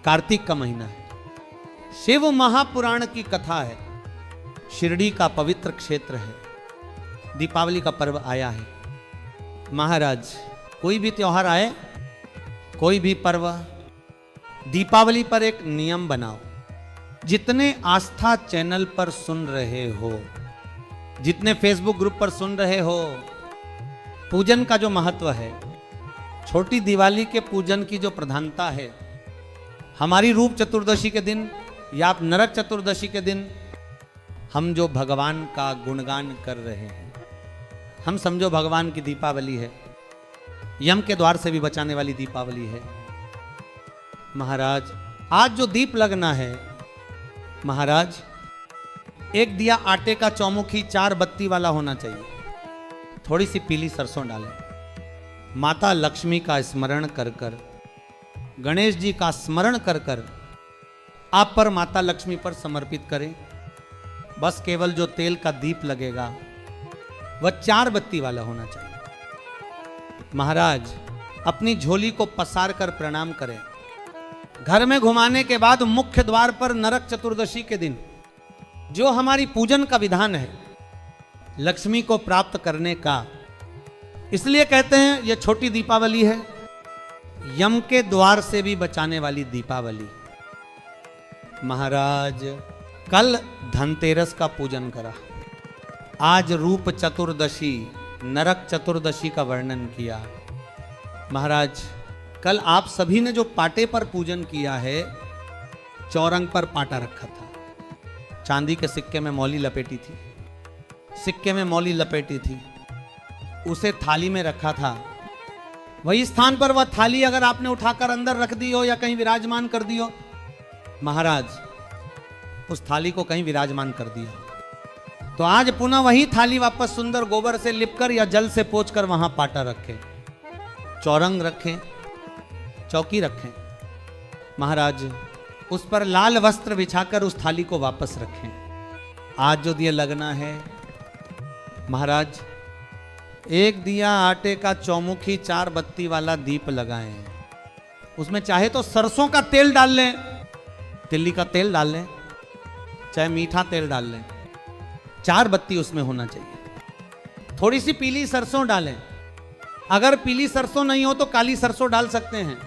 कार्तिक का महीना है, शिव महापुराण की कथा है, शिरडी का पवित्र क्षेत्र है, दीपावली का पर्व आया है। महाराज कोई भी त्योहार आए, कोई भी पर्व, दीपावली पर एक नियम बनाओ। जितने आस्था चैनल पर सुन रहे हो, जितने फेसबुक ग्रुप पर सुन रहे हो, पूजन का जो महत्व है, छोटी दिवाली के पूजन की जो प्रधानता है, हमारी रूप चतुर्दशी के दिन या आप नरक चतुर्दशी के दिन हम जो भगवान का गुणगान कर रहे हैं, हम समझो भगवान की दीपावली है, यम के द्वार से भी बचाने वाली दीपावली है। महाराज आज जो दीप लगना है, महाराज एक दिया आटे का चौमुखी 4 बत्ती वाला होना चाहिए, थोड़ी सी पीली सरसों डालें, माता लक्ष्मी का स्मरण कर कर, गणेश जी का स्मरण कर कर आप पर माता लक्ष्मी पर समर्पित करें। बस केवल जो तेल का दीप लगेगा वह 4 बत्ती वाला होना चाहिए। महाराज अपनी झोली को पसार कर प्रणाम करें। घर में घुमाने के बाद मुख्य द्वार पर नरक चतुर्दशी के दिन जो हमारी पूजन का विधान है, लक्ष्मी को प्राप्त करने का, इसलिए कहते हैं यह छोटी दीपावली है, यम के द्वार से भी बचाने वाली दीपावली। महाराज कल धनतेरस का पूजन करा, आज रूप चतुर्दशी नरक चतुर्दशी का वर्णन किया। महाराज कल आप सभी ने जो पाटे पर पूजन किया है, चौरंग पर पाटा रखा था, चांदी के सिक्के में मौली लपेटी थी, सिक्के में मौली लपेटी थी, उसे थाली में रखा था। वही स्थान पर वह थाली अगर आपने उठाकर अंदर रख दी हो या कहीं विराजमान कर दी हो, महाराज उस थाली को कहीं विराजमान कर दिया, तो आज पुनः वही थाली वापस सुंदर गोबर से लिपकर या जल से पोंछकर वहां पाटा रखें, चौरंग रखें, चौकी रखें। महाराज उस पर लाल वस्त्र बिछाकर उस थाली को वापस रखें। आज जो दिया लगना है, महाराज एक दिया आटे का चौमुखी 4 बत्ती वाला दीप लगाएं, उसमें चाहे तो सरसों का तेल डाल लें, तिल्ली का तेल डाल लें, चाहे मीठा तेल डाल लें, 4 बत्ती उसमें होना चाहिए। थोड़ी सी पीली सरसों डालें, अगर पीली सरसों नहीं हो तो काली सरसों डाल सकते हैं।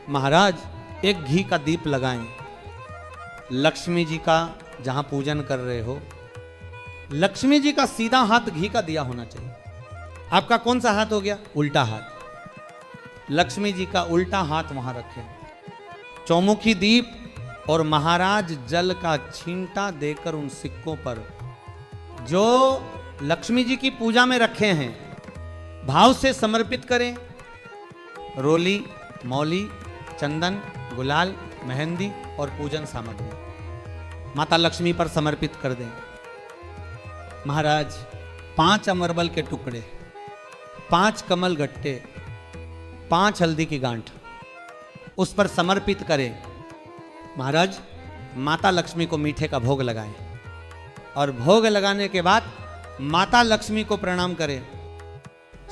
महाराज एक घी का दीप लगाएं, लक्ष्मी जी का जहां पूजन कर रहे हो, लक्ष्मी जी का सीधा हाथ घी का दिया होना चाहिए। आपका कौन सा हाथ हो गया? उल्टा हाथ। लक्ष्मी जी का उल्टा हाथ वहां रखें, चौमुखी दीप और महाराज जल का छींटा देकर उन सिक्कों पर जो लक्ष्मी जी की पूजा में रखे हैं भाव से समर्पित करें। रोली, मौली, चंदन, गुलाल, मेहंदी और पूजन सामग्री माता लक्ष्मी पर समर्पित कर दें। महाराज 5 अमरबल के टुकड़े, 5 कमल गट्टे, 5 हल्दी की गांठ उस पर समर्पित करें। महाराज माता लक्ष्मी को मीठे का भोग लगाएं और भोग लगाने के बाद माता लक्ष्मी को प्रणाम करें।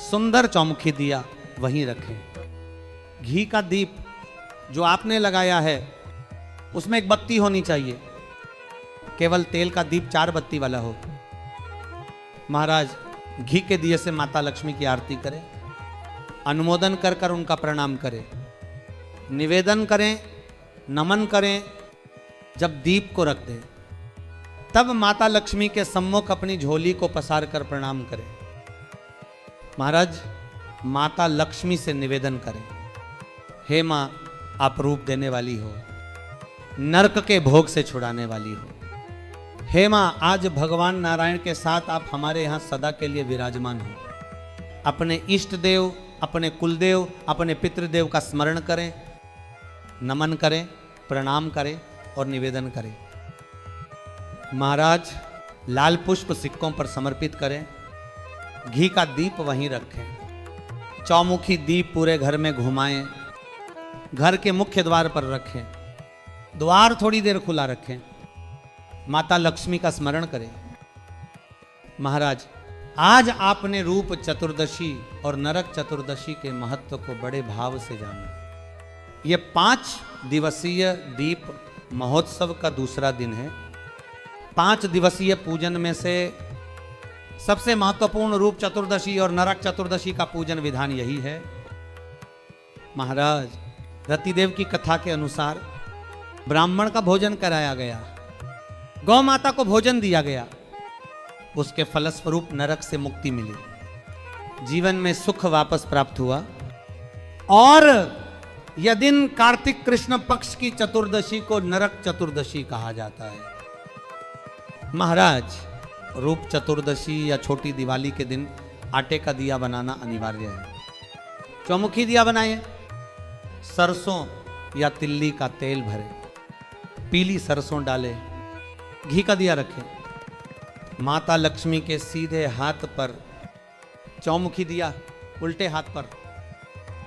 सुंदर चौमुखी दिया वहीं रखें। घी का दीप जो आपने लगाया है उसमें 1 बत्ती होनी चाहिए, केवल तेल का दीप 4 बत्ती वाला हो। महाराज घी के दिए से माता लक्ष्मी की आरती करें, अनुमोदन कर कर उनका प्रणाम करें, निवेदन करें, नमन करें। जब दीप को रख दें तब माता लक्ष्मी के सम्मुख अपनी झोली को पसार कर प्रणाम करें। महाराज माता लक्ष्मी से निवेदन करें, हे मां आप रूप देने वाली हो, नरक के भोग से छुड़ाने वाली हो। हे मां आज भगवान नारायण के साथ आप हमारे यहाँ सदा के लिए विराजमान हो। अपने इष्ट देव, अपने कुलदेव, अपने पितृदेव का स्मरण करें, नमन करें, प्रणाम करें और निवेदन करें। महाराज लाल पुष्प सिक्कों पर समर्पित करें, घी का दीप वहीं रखें, चौमुखी दीप पूरे घर में घुमाएं, घर के मुख्य द्वार पर रखें, द्वार थोड़ी देर खुला रखें, माता लक्ष्मी का स्मरण करें। महाराज आज आपने रूप चतुर्दशी और नरक चतुर्दशी के महत्व को बड़े भाव से जाना। ये 5 दिवसीय दीप महोत्सव का दूसरा दिन है। 5 दिवसीय पूजन में से सबसे महत्वपूर्ण रूप चतुर्दशी और नरक चतुर्दशी का पूजन विधान यही है। महाराज रतिदेव की कथा के अनुसार ब्राह्मण का भोजन कराया गया, गौ माता को भोजन दिया गया, उसके फलस्वरूप नरक से मुक्ति मिली, जीवन में सुख वापस प्राप्त हुआ। और यह दिन कार्तिक कृष्ण पक्ष की चतुर्दशी को नरक चतुर्दशी कहा जाता है। महाराज रूप चतुर्दशी या छोटी दिवाली के दिन आटे का दिया बनाना अनिवार्य है। चौमुखी दिया बनाए, सरसों या तिल्ली का तेल भरे, पीली सरसों डाले, घी का दिया रखें। माता लक्ष्मी के सीधे हाथ पर चौमुखी दिया, उल्टे हाथ पर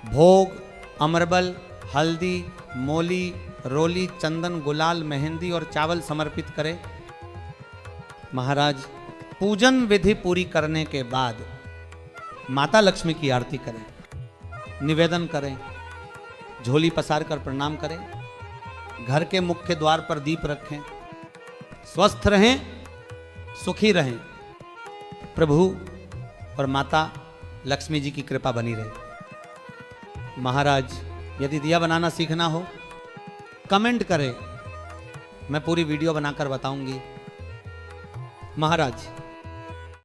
भोग, अमरबल, हल्दी, मोली, रोली, चंदन, गुलाल, मेहंदी और चावल समर्पित करें। महाराज पूजन विधि पूरी करने के बाद माता लक्ष्मी की आरती करें, निवेदन करें, झोली पसार कर प्रणाम करें, घर के मुख्य द्वार पर दीप रखें, स्वस्थ रहें, सुखी रहें, प्रभु और माता लक्ष्मी जी की कृपा बनी रहे। महाराज यदि दिया बनाना सीखना हो कमेंट करें, मैं पूरी वीडियो बनाकर बताऊंगी। महाराज